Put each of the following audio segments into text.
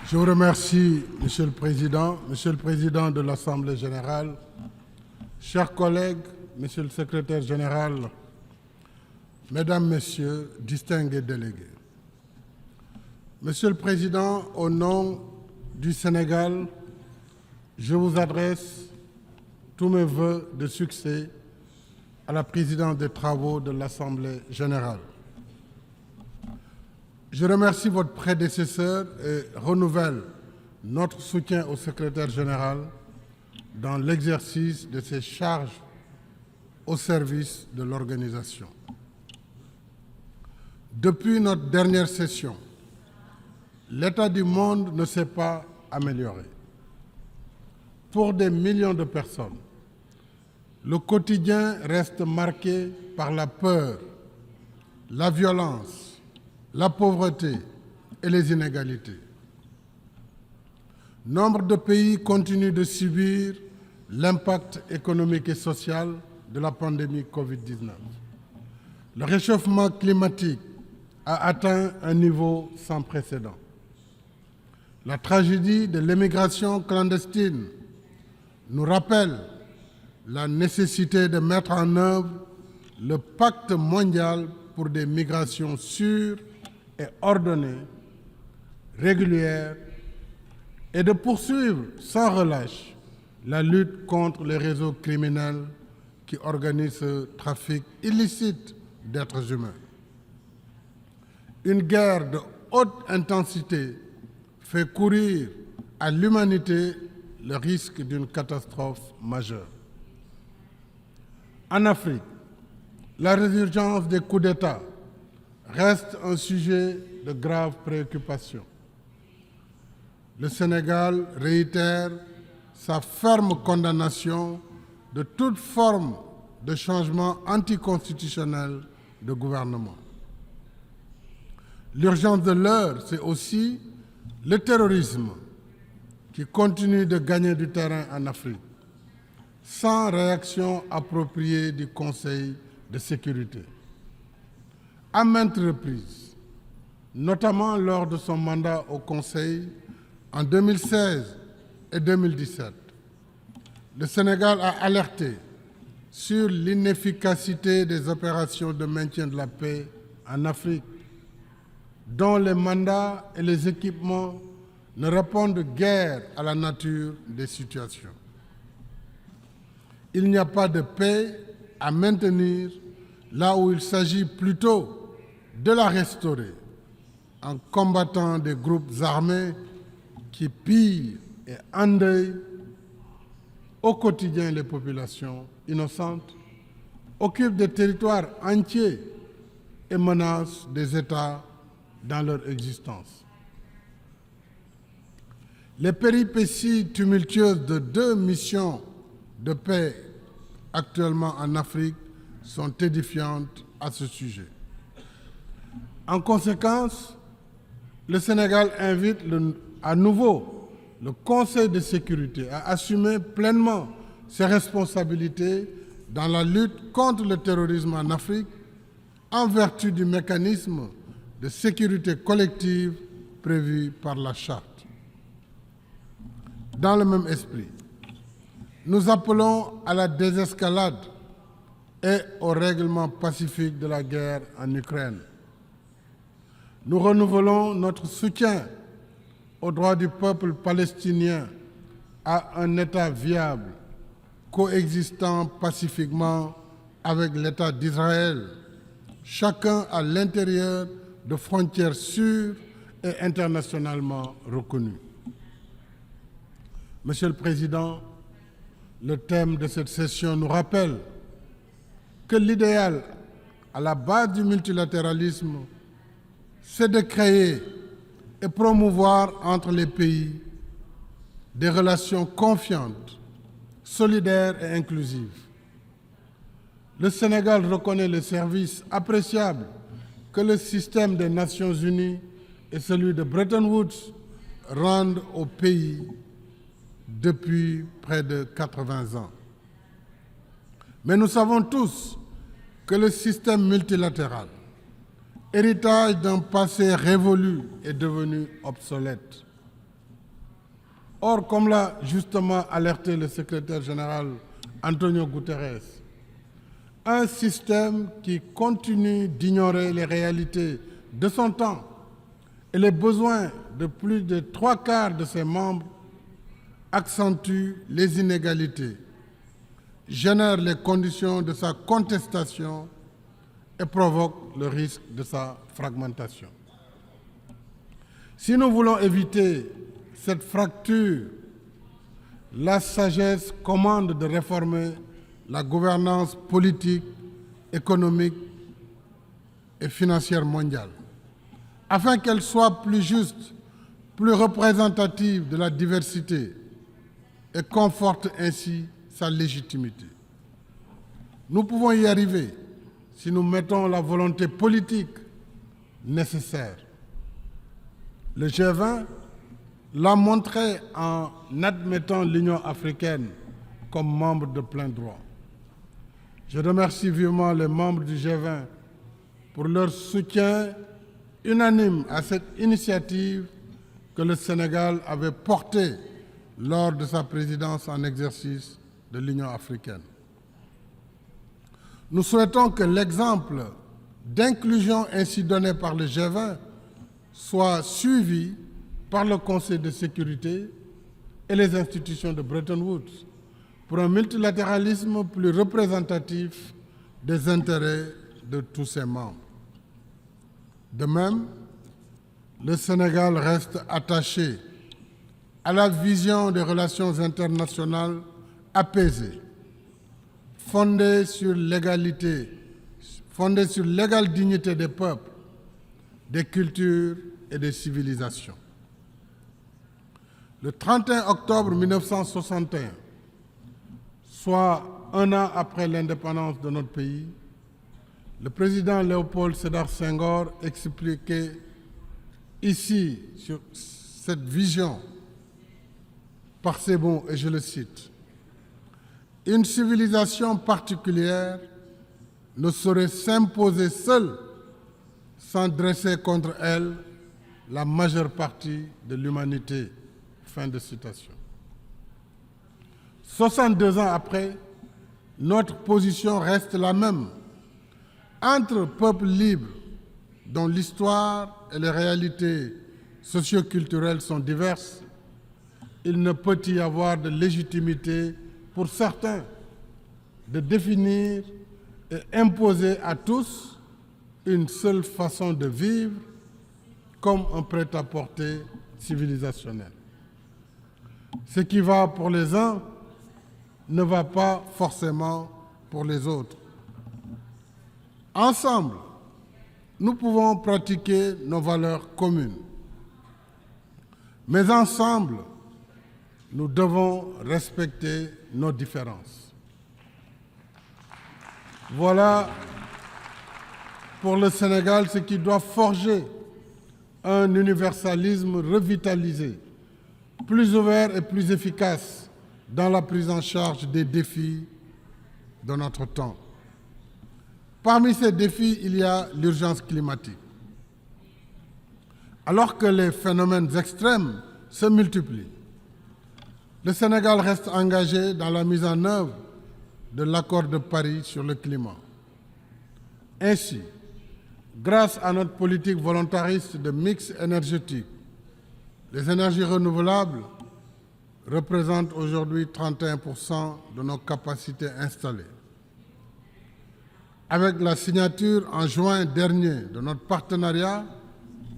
Je vous remercie, Monsieur le Président de l'Assemblée générale, chers collègues, Monsieur le Secrétaire général, Mesdames, Messieurs, distingués délégués. Monsieur le Président, au nom du Sénégal, je vous adresse tous mes vœux de succès à la présidence des travaux de l'Assemblée générale. Je remercie votre prédécesseur et renouvelle notre soutien au secrétaire général dans l'exercice de ses charges au service de l'organisation. Depuis notre dernière session, l'état du monde ne s'est pas amélioré. Pour des millions de personnes, le quotidien reste marqué par la peur, la violence, la pauvreté et les inégalités. Nombre de pays continuent de subir l'impact économique et social de la pandémie Covid-19. Le réchauffement climatique a atteint un niveau sans précédent. La tragédie de l'immigration clandestine nous rappelle la nécessité de mettre en œuvre le pacte mondial pour des migrations sûres et ordonnée, régulière, et de poursuivre sans relâche la lutte contre les réseaux criminels qui organisent ce trafic illicite d'êtres humains. Une guerre de haute intensité fait courir à l'humanité le risque d'une catastrophe majeure. En Afrique, la résurgence des coups d'État reste un sujet de grave préoccupation. Le Sénégal réitère sa ferme condamnation de toute forme de changement anticonstitutionnel de gouvernement. L'urgence de l'heure, c'est aussi le terrorisme qui continue de gagner du terrain en Afrique, sans réaction appropriée du Conseil de sécurité. À maintes reprises, notamment lors de son mandat au Conseil en 2016 et 2017, le Sénégal a alerté sur l'inefficacité des opérations de maintien de la paix en Afrique, dont les mandats et les équipements ne répondent guère à la nature des situations. Il n'y a pas de paix à maintenir là où il s'agit plutôt de la restaurer en combattant des groupes armés qui pillent et endeuillent au quotidien les populations innocentes, occupent des territoires entiers et menacent des États dans leur existence. Les péripéties tumultueuses de 2 missions de paix actuellement en Afrique sont édifiantes à ce sujet. En conséquence, le Sénégal invite à nouveau le Conseil de sécurité à assumer pleinement ses responsabilités dans la lutte contre le terrorisme en Afrique en vertu du mécanisme de sécurité collective prévu par la Charte. Dans le même esprit, nous appelons à la désescalade et au règlement pacifique de la guerre en Ukraine. Nous renouvelons notre soutien au droit du peuple palestinien à un État viable, coexistant pacifiquement avec l'État d'Israël, chacun à l'intérieur de frontières sûres et internationalement reconnues. Monsieur le Président, le thème de cette session nous rappelle que l'idéal à la base du multilatéralisme, c'est de créer et promouvoir entre les pays des relations confiantes, solidaires et inclusives. Le Sénégal reconnaît le service appréciable que le système des Nations Unies et celui de Bretton Woods rendent au pays depuis près de 80 ans. Mais nous savons tous que le système multilatéral, héritage d'un passé révolu, est devenu obsolète. Or, comme l'a justement alerté le secrétaire général Antonio Guterres, un système qui continue d'ignorer les réalités de son temps et les besoins de plus de 3/4 de ses membres accentue les inégalités, génère les conditions de sa contestation et provoque le risque de sa fragmentation. Si nous voulons éviter cette fracture, la sagesse commande de réformer la gouvernance politique, économique et financière mondiale, afin qu'elle soit plus juste, plus représentative de la diversité et conforte ainsi sa légitimité. Nous pouvons y arriver si nous mettons la volonté politique nécessaire. Le G20 l'a montré en admettant l'Union africaine comme membre de plein droit. Je remercie vivement les membres du G20 pour leur soutien unanime à cette initiative que le Sénégal avait portée lors de sa présidence en exercice de l'Union africaine. Nous souhaitons que l'exemple d'inclusion ainsi donné par le G20 soit suivi par le Conseil de sécurité et les institutions de Bretton Woods pour un multilatéralisme plus représentatif des intérêts de tous ses membres. De même, le Sénégal reste attaché à la vision des relations internationales apaisées, fondées sur l'égalité, fondées sur l'égale dignité des peuples, des cultures et des civilisations. Le 31 octobre 1961, soit un an après l'indépendance de notre pays, le président Léopold Sédar Senghor expliquait ici, sur cette vision, par ces mots, et je le cite, « Une civilisation particulière ne saurait s'imposer seule sans dresser contre elle la majeure partie de l'humanité. » Fin de citation. 62 ans après, notre position reste la même. Entre peuples libres, dont l'histoire et les réalités socioculturelles sont diverses, il ne peut y avoir de légitimité pour certains de définir et imposer à tous une seule façon de vivre comme un prêt-à-porter civilisationnel. Ce qui va pour les uns ne va pas forcément pour les autres. Ensemble, nous pouvons pratiquer nos valeurs communes. Mais ensemble, nous devons respecter nos différences. Voilà pour le Sénégal ce qui doit forger un universalisme revitalisé, plus ouvert et plus efficace dans la prise en charge des défis de notre temps. Parmi ces défis, il y a l'urgence climatique. Alors que les phénomènes extrêmes se multiplient, le Sénégal reste engagé dans la mise en œuvre de l'accord de Paris sur le climat. Ainsi, grâce à notre politique volontariste de mix énergétique, les énergies renouvelables représentent aujourd'hui 31% de nos capacités installées. Avec la signature en juin dernier de notre partenariat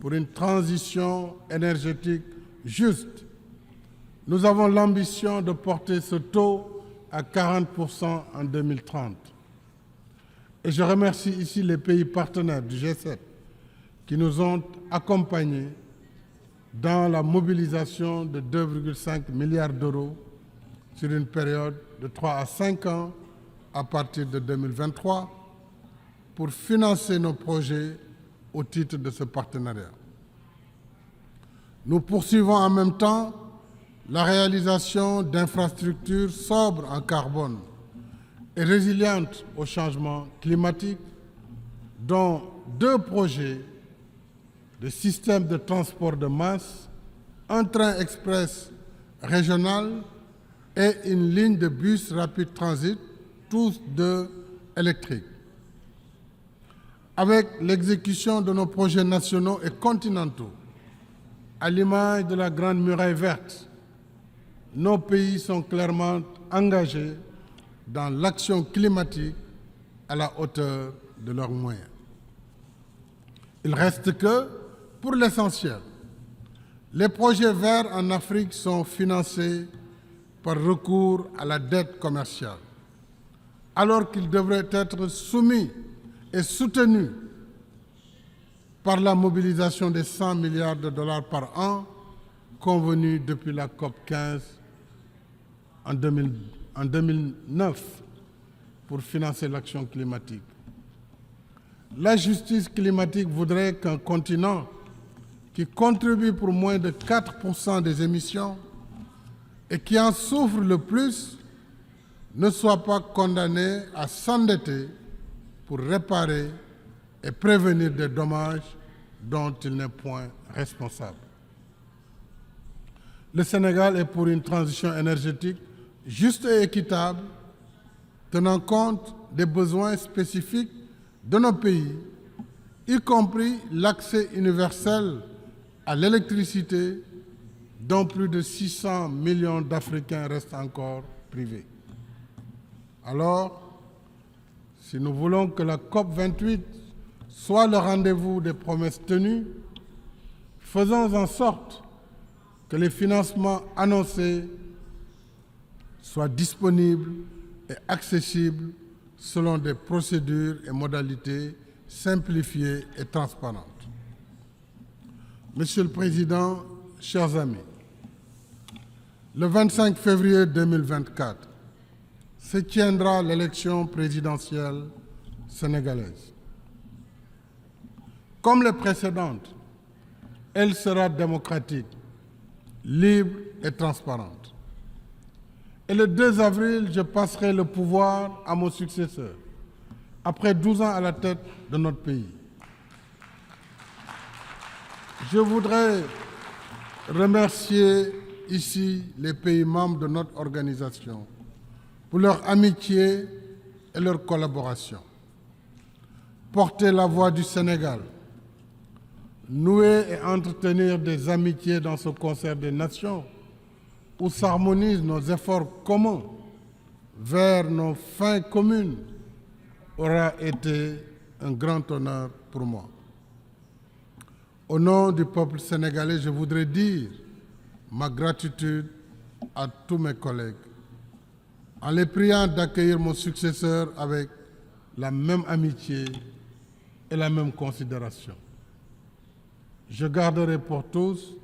pour une transition énergétique juste, nous avons l'ambition de porter ce taux à 40% en 2030. Et je remercie ici les pays partenaires du G7 qui nous ont accompagnés dans la mobilisation de 2,5 milliards d'euros sur une période de 3 à 5 ans à partir de 2023 pour financer nos projets au titre de ce partenariat. Nous poursuivons en même temps la réalisation d'infrastructures sobres en carbone et résilientes au changement climatique, dont 2 projets de système de transport de masse, un train express régionale et une ligne de bus rapide transit, tous deux électriques. Avec l'exécution de nos projets nationaux et continentaux, à l'image de la Grande Muraille verte, nos pays sont clairement engagés dans l'action climatique à la hauteur de leurs moyens. Il reste que, pour l'essentiel, les projets verts en Afrique sont financés par recours à la dette commerciale, alors qu'ils devraient être soumis et soutenus par la mobilisation des 100 milliards de dollars par an convenue depuis la COP 15 en 2009 pour financer l'action climatique. La justice climatique voudrait qu'un continent qui contribue pour moins de 4% des émissions et qui en souffre le plus ne soit pas condamné à s'endetter pour réparer et prévenir des dommages dont il n'est point responsable. Le Sénégal est pour une transition énergétique juste et équitable, tenant compte des besoins spécifiques de nos pays, y compris l'accès universel à l'électricité, dont plus de 600 millions d'Africains restent encore privés. Alors, si nous voulons que la COP 28 soit le rendez-vous des promesses tenues, faisons en sorte que les financements annoncés soient disponibles et accessibles selon des procédures et modalités simplifiées et transparentes. Monsieur le Président, chers amis, le 25 février 2024 se tiendra l'élection présidentielle sénégalaise. Comme les précédentes, elle sera démocratique, libre et transparente. Et le 2 avril, je passerai le pouvoir à mon successeur, après 12 ans à la tête de notre pays. Je voudrais remercier ici les pays membres de notre organisation pour leur amitié et leur collaboration. Porter la voix du Sénégal, nouer et entretenir des amitiés dans ce concert des nations où s'harmonisent nos efforts communs vers nos fins communes aura été un grand honneur pour moi. Au nom du peuple sénégalais, je voudrais dire ma gratitude à tous mes collègues en les priant d'accueillir mon successeur avec la même amitié et la même considération. Je garderai pour tous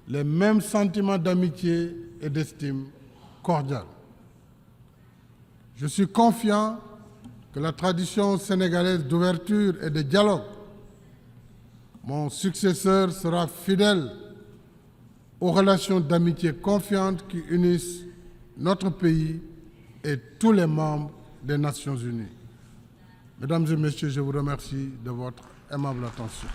les mêmes sentiments d'amitié et d'estime cordiale. Je suis confiant que la tradition sénégalaise d'ouverture et de dialogue, mon successeur sera fidèle aux relations d'amitié confiantes qui unissent notre pays et tous les membres des Nations Unies. Mesdames et Messieurs, je vous remercie de votre aimable attention.